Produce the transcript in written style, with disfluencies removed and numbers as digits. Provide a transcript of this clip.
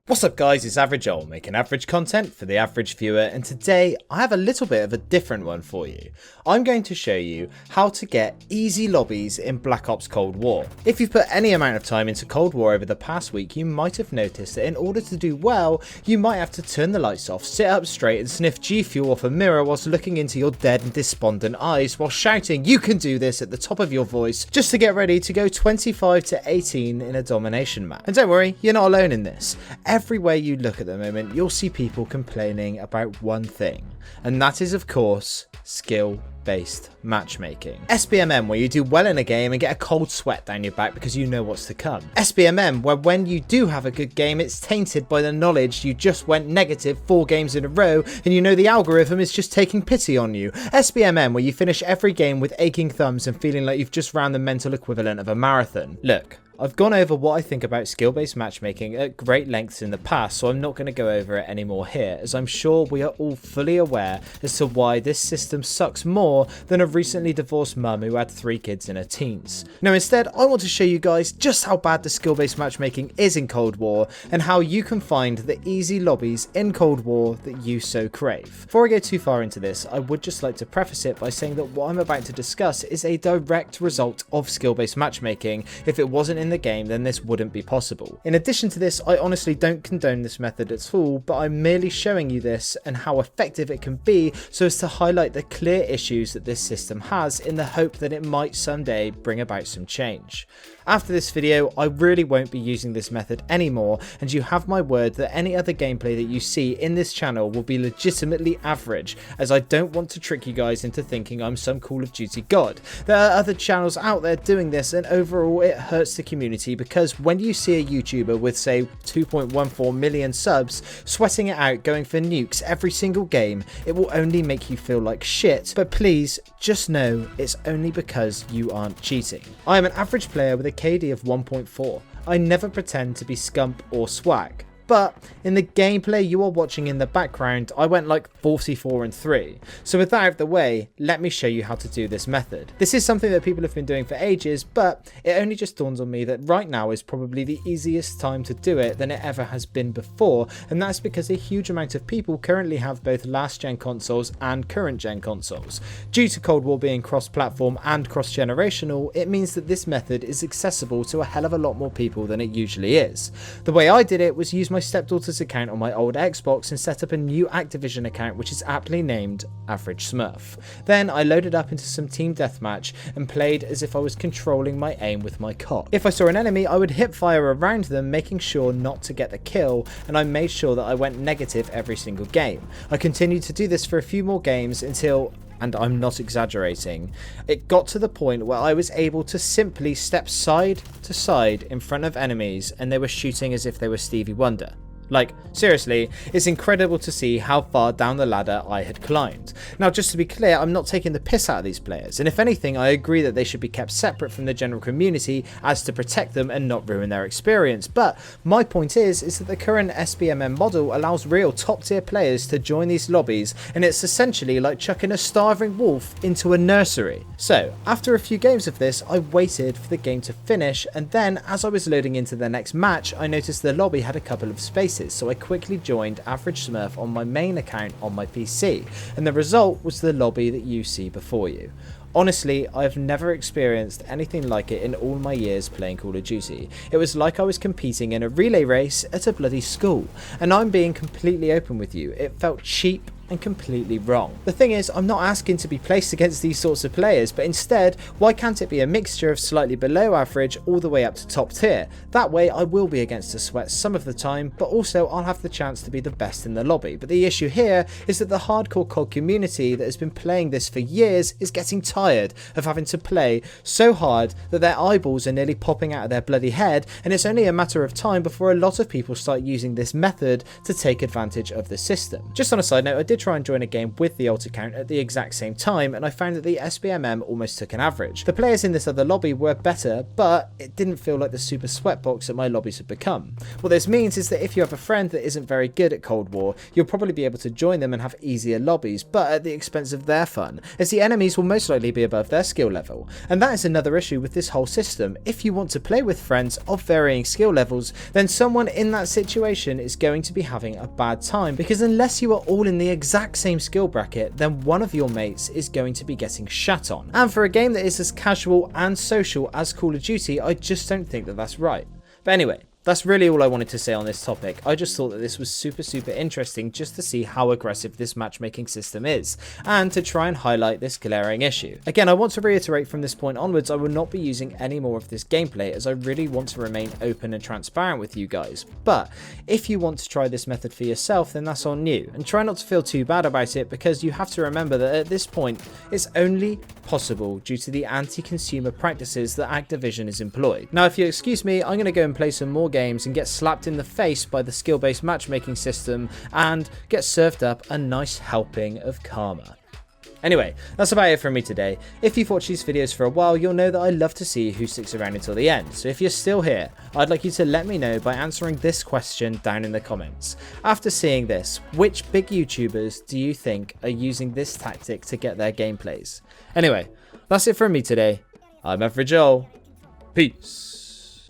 What's up guys, it's Average Joel making average content for the average viewer, and today I have a little bit of a different one for you. I'm going to show you how to get easy lobbies in Black Ops Cold War. If you've put any amount of time into Cold War over the past week, you might have noticed that in order to do well, you might have to turn the lights off, sit up straight and sniff G Fuel off a mirror whilst looking into your dead and despondent eyes while shouting "you can do this" at the top of your voice just to get ready to go 25-18 in a domination map. And don't worry, you're not alone in this. Everywhere you look at the moment, you'll see people complaining about one thing, and that is of course skill-based matchmaking. SBMM, where you do well in a game and get a cold sweat down your back because you know what's to come. SBMM, where when you do have a good game, it's tainted by the knowledge you just went negative 4 games in a row and you know the algorithm is just taking pity on you. SBMM, where you finish every game with aching thumbs and feeling like you've just ran the mental equivalent of a marathon. Look, I've gone over what I think about skill-based matchmaking at great lengths in the past, so I'm not going to go over it anymore here, as I'm sure we are all fully aware as to why this system sucks more than a recently divorced mum who had 3 kids in her teens. Now instead, I want to show you guys just how bad the skill-based matchmaking is in Cold War, and how you can find the easy lobbies in Cold War that you so crave. Before I go too far into this, I would just like to preface it by saying that what I'm about to discuss is a direct result of skill-based matchmaking. If it wasn't in the game, then this wouldn't be possible. In addition to this, I honestly don't condone this method at all, but I'm merely showing you this and how effective it can be so as to highlight the clear issues that this system has in the hope that it might someday bring about some change. After this video, I really won't be using this method anymore, and you have my word that any other gameplay that you see in this channel will be legitimately average, as I don't want to trick you guys into thinking I'm some Call of Duty god. There are other channels out there doing this, and overall it hurts the community, because when you see a YouTuber with say 2.14 million subs sweating it out going for nukes every single game, it will only make you feel like shit, but please just know it's only because you aren't cheating. I am an average player with a KD of 1.4. I never pretend to be scump or swag. But in the gameplay you are watching in the background, I went like 44-3. So with that out of the way, let me show you how to do this method. This is something that people have been doing for ages, but it only just dawns on me that right now is probably the easiest time to do it than it ever has been before, and that's because a huge amount of people currently have both last gen consoles and current gen consoles. Due to Cold War being cross-platform and cross-generational, it means that this method is accessible to a hell of a lot more people than it usually is. The way I did it was use my stepdaughter's account on my old Xbox and set up a new Activision account which is aptly named Average Smurf. Then I loaded up into some team deathmatch and played as if I was controlling my aim with my cock. If I saw an enemy, I would hip fire around them, making sure not to get the kill, and I made sure that I went negative every single game. I continued to do this for a few more games until, and I'm not exaggerating, it got to the point where I was able to simply step side to side in front of enemies and they were shooting as if they were Stevie Wonder. Like, seriously, it's incredible to see how far down the ladder I had climbed. Now, just to be clear, I'm not taking the piss out of these players, and if anything, I agree that they should be kept separate from the general community as to protect them and not ruin their experience, but my point is that the current SBMM model allows real top-tier players to join these lobbies, and it's essentially like chucking a starving wolf into a nursery. So, after a few games of this, I waited for the game to finish, and then, as I was loading into the next match, I noticed the lobby had a couple of spaces. So I quickly joined Average Smurf on my main account on my PC, and the result was the lobby that you see before you. Honestly, I've never experienced anything like it in all my years playing Call of Duty. It was like I was competing in a relay race at a bloody school, and I'm being completely open with you, it felt cheap and completely wrong. The thing is, I'm not asking to be placed against these sorts of players, but instead, why can't it be a mixture of slightly below average all the way up to top tier? That way I will be against a sweat some of the time, but also I'll have the chance to be the best in the lobby. But the issue here is that the hardcore COD community that has been playing this for years is getting tired of having to play so hard that their eyeballs are nearly popping out of their bloody head, and it's only a matter of time before a lot of people start using this method to take advantage of the system. Just on a side note, I did did try and join a game with the alt account at the exact same time, and I found that the SBMM almost took an average. The players in this other lobby were better, but it didn't feel like the super sweatbox that my lobbies had become. What this means is that if you have a friend that isn't very good at Cold War, you'll probably be able to join them and have easier lobbies, but at the expense of their fun, as the enemies will most likely be above their skill level. And that is another issue with this whole system. If you want to play with friends of varying skill levels, then someone in that situation is going to be having a bad time, because unless you are all in the exact same skill bracket, then one of your mates is going to be getting shat on. And for a game that is as casual and social as Call of Duty, I just don't think that that's right. But anyway, that's really all I wanted to say on this topic. I just thought that this was super interesting just to see how aggressive this matchmaking system is, and to try and highlight this glaring issue. Again, I want to reiterate from this point onwards, I will not be using any more of this gameplay, as I really want to remain open and transparent with you guys. But if you want to try this method for yourself, then that's on you, and try not to feel too bad about it, because you have to remember that at this point it's only possible due to the anti-consumer practices that Activision is employed. Now, if you excuse me, I'm going to go and play some more games and get slapped in the face by the skill-based matchmaking system and get served up a nice helping of karma. Anyway, that's about it from me today. If you've watched these videos for a while, you'll know that I love to see who sticks around until the end. So if you're still here, I'd like you to let me know by answering this question down in the comments. After seeing this, which big YouTubers do you think are using this tactic to get their gameplays? Anyway, that's it from me today. I'm Average Joel. Peace.